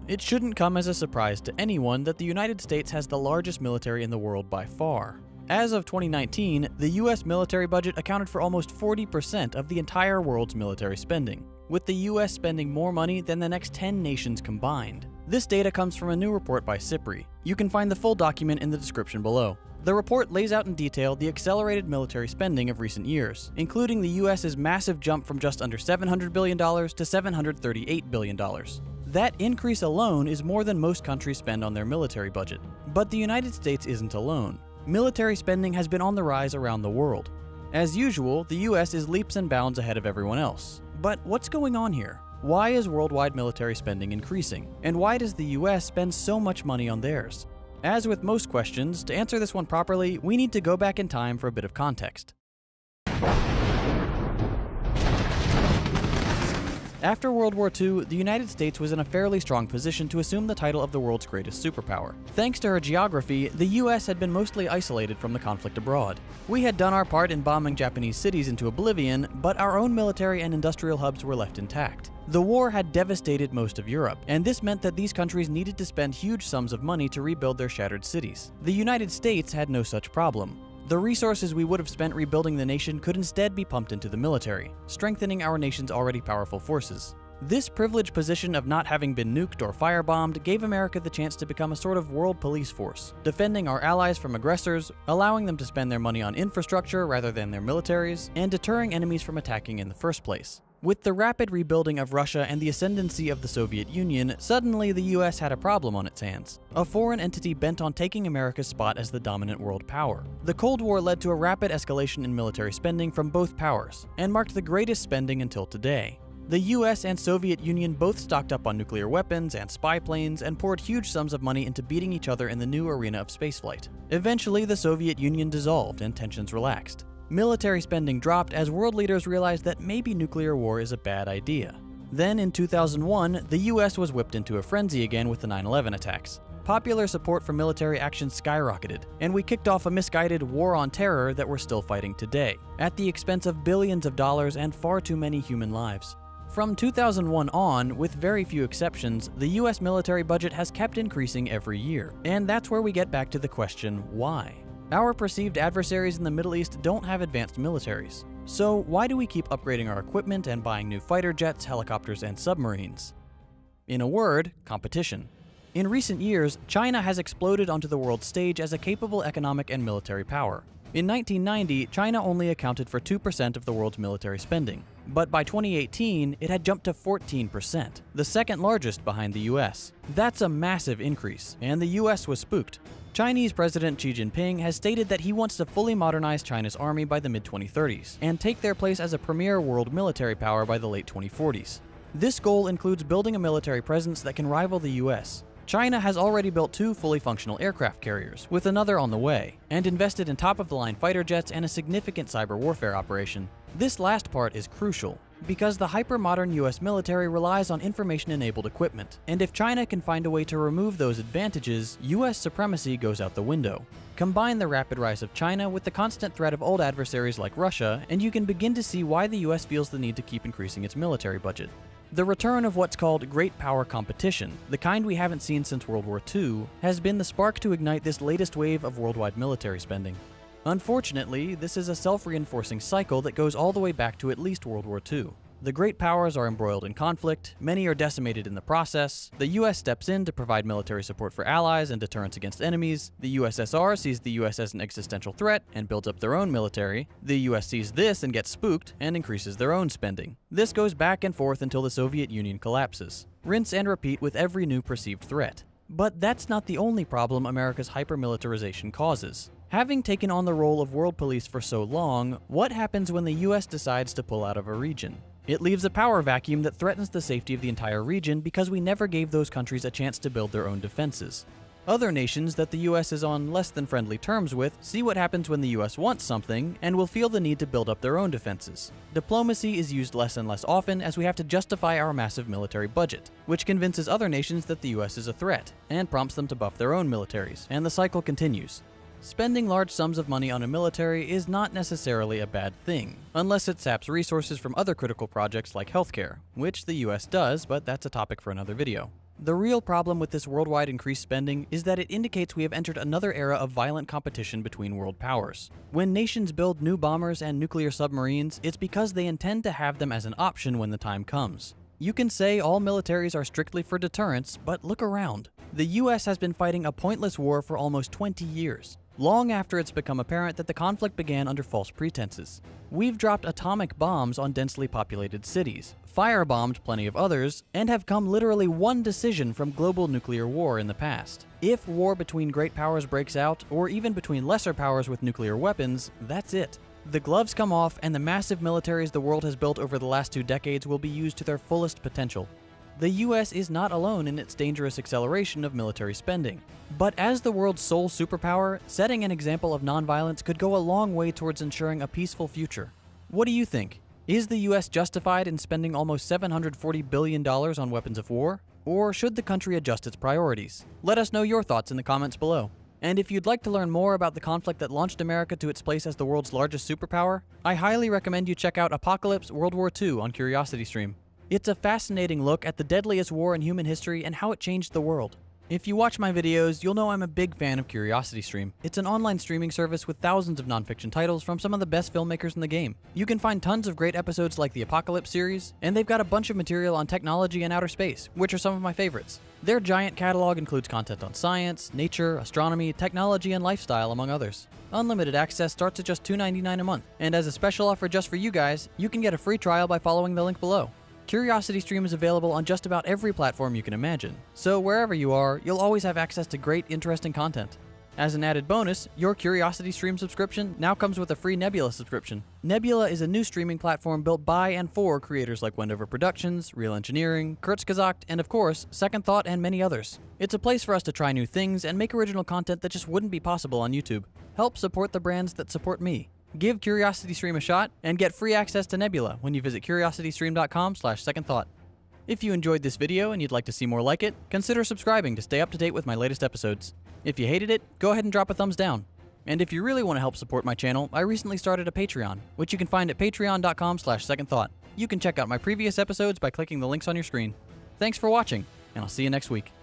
It shouldn't come as a surprise to anyone that the United States has the largest military in the world by far. As of 2019, the US military budget accounted for almost 40% of the entire world's military spending, with the US spending more money than the next 10 nations combined. This data comes from a new report by SIPRI. You can find the full document in the description below. The report lays out in detail the accelerated military spending of recent years, including the US's massive jump from just under $700 billion to $738 billion. That increase alone is more than most countries spend on their military budget. But the United States isn't alone. Military spending has been on the rise around the world. As usual, the US is leaps and bounds ahead of everyone else. But what's going on here? Why is worldwide military spending increasing? And why does the US spend so much money on theirs? As with most questions, to answer this one properly, we need to go back in time for a bit of context. After World War II, the United States was in a fairly strong position to assume the title of the world's greatest superpower. Thanks to her geography, the US had been mostly isolated from the conflict abroad. We had done our part in bombing Japanese cities into oblivion, but our own military and industrial hubs were left intact. The war had devastated most of Europe, and this meant that these countries needed to spend huge sums of money to rebuild their shattered cities. The United States had no such problem. The resources we would have spent rebuilding the nation could instead be pumped into the military, strengthening our nation's already powerful forces. This privileged position of not having been nuked or firebombed gave America the chance to become a sort of world police force, defending our allies from aggressors, allowing them to spend their money on infrastructure rather than their militaries, and deterring enemies from attacking in the first place. With the rapid rebuilding of Russia and the ascendancy of the Soviet Union, suddenly the US had a problem on its hands. A foreign entity bent on taking America's spot as the dominant world power. The Cold War led to a rapid escalation in military spending from both powers, and marked the greatest spending until today. The US and Soviet Union both stocked up on nuclear weapons and spy planes and poured huge sums of money into beating each other in the new arena of spaceflight. Eventually, the Soviet Union dissolved and tensions relaxed. Military spending dropped as world leaders realized that maybe nuclear war is a bad idea. Then in 2001, the US was whipped into a frenzy again with the 9/11 attacks. Popular support for military action skyrocketed, and we kicked off a misguided war on terror that we're still fighting today, at the expense of billions of dollars and far too many human lives. From 2001 on, with very few exceptions, the US military budget has kept increasing every year. And that's where we get back to the question, why? Our perceived adversaries in the Middle East don't have advanced militaries. So why do we keep upgrading our equipment and buying new fighter jets, helicopters, and submarines? In a word, competition. In recent years, China has exploded onto the world stage as a capable economic and military power. In 1990, China only accounted for 2% of the world's military spending, but by 2018, it had jumped to 14%, the second largest behind the US. That's a massive increase, and the US was spooked. Chinese President Xi Jinping has stated that he wants to fully modernize China's army by the mid-2030s, and take their place as a premier world military power by the late 2040s. This goal includes building a military presence that can rival the US. China has already built 2 fully functional aircraft carriers, with another on the way, and invested in top-of-the-line fighter jets and a significant cyber warfare operation. This last part is crucial, because the hyper-modern US military relies on information-enabled equipment, and if China can find a way to remove those advantages, US supremacy goes out the window. Combine the rapid rise of China with the constant threat of old adversaries like Russia, and you can begin to see why the US feels the need to keep increasing its military budget. The return of what's called great power competition, the kind we haven't seen since World War II, has been the spark to ignite this latest wave of worldwide military spending. Unfortunately, this is a self-reinforcing cycle that goes all the way back to at least World War II. The great powers are embroiled in conflict, many are decimated in the process, the US steps in to provide military support for allies and deterrence against enemies, the USSR sees the US as an existential threat and builds up their own military, the US sees this and gets spooked and increases their own spending. This goes back and forth until the Soviet Union collapses. Rinse and repeat with every new perceived threat. But that's not the only problem America's hyper-militarization causes. Having taken on the role of world police for so long, what happens when the US decides to pull out of a region? It leaves a power vacuum that threatens the safety of the entire region because we never gave those countries a chance to build their own defenses. Other nations that the US is on less than friendly terms with see what happens when the US wants something and will feel the need to build up their own defenses. Diplomacy is used less and less often as we have to justify our massive military budget, which convinces other nations that the US is a threat and prompts them to buff their own militaries, and the cycle continues. Spending large sums of money on a military is not necessarily a bad thing, unless it saps resources from other critical projects like healthcare, which the US does, but that's a topic for another video. The real problem with this worldwide increased spending is that it indicates we have entered another era of violent competition between world powers. When nations build new bombers and nuclear submarines, it's because they intend to have them as an option when the time comes. You can say all militaries are strictly for deterrence, but look around. The US has been fighting a pointless war for almost 20 years, long after it's become apparent that the conflict began under false pretenses. We've dropped atomic bombs on densely populated cities, firebombed plenty of others, and have come literally one decision from global nuclear war in the past. If war between great powers breaks out, or even between lesser powers with nuclear weapons, that's it. The gloves come off, and the massive militaries the world has built over the last 2 decades will be used to their fullest potential. The US is not alone in its dangerous acceleration of military spending. But as the world's sole superpower, setting an example of nonviolence could go a long way towards ensuring a peaceful future. What do you think? Is the US justified in spending almost $740 billion on weapons of war? Or should the country adjust its priorities? Let us know your thoughts in the comments below. And if you'd like to learn more about the conflict that launched America to its place as the world's largest superpower, I highly recommend you check out Apocalypse World War II on CuriosityStream. It's a fascinating look at the deadliest war in human history and how it changed the world. If you watch my videos, you'll know I'm a big fan of CuriosityStream. It's an online streaming service with thousands of nonfiction titles from some of the best filmmakers in the game. You can find tons of great episodes like the Apocalypse series, and they've got a bunch of material on technology and outer space, which are some of my favorites. Their giant catalog includes content on science, nature, astronomy, technology, and lifestyle, among others. Unlimited access starts at just $2.99 a month, and as a special offer just for you guys, you can get a free trial by following the link below. CuriosityStream is available on just about every platform you can imagine, so wherever you are, you'll always have access to great, interesting content. As an added bonus, your CuriosityStream subscription now comes with a free Nebula subscription. Nebula is a new streaming platform built by and for creators like Wendover Productions, Real Engineering, Kurzgesagt, and of course, Second Thought and many others. It's a place for us to try new things and make original content that just wouldn't be possible on YouTube. Help support the brands that support me. Give CuriosityStream a shot and get free access to Nebula when you visit curiositystream.com/secondthought. If you enjoyed this video and you'd like to see more like it, consider subscribing to stay up to date with my latest episodes. If you hated it, go ahead and drop a thumbs down. And if you really want to help support my channel, I recently started a Patreon, which you can find at patreon.com/secondthought. You can check out my previous episodes by clicking the links on your screen. Thanks for watching, and I'll see you next week.